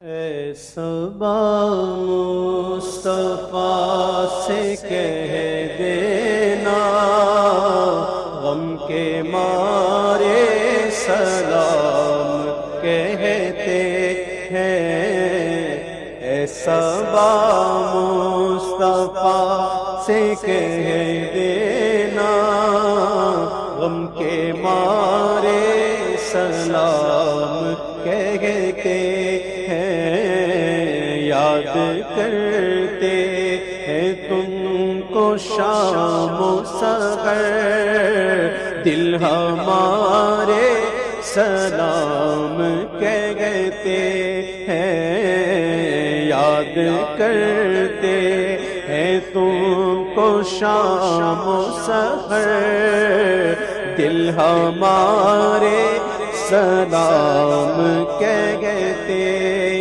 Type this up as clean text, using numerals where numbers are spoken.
اے صبا مصطفیٰ سے کہہ دینا غم کے مارے سلام کہتے ہیں۔ اے صبا مصطفیٰ سے کہہ دینا غم کے مارے سلام کہتے ہیں۔ یاد کرتے ہیں تم کو شام و سحر، دل ہمارے سلام کہتے ہیں۔ یاد کرتے ہیں تم کو شام و سحر، دل ہمارے سلام کہتے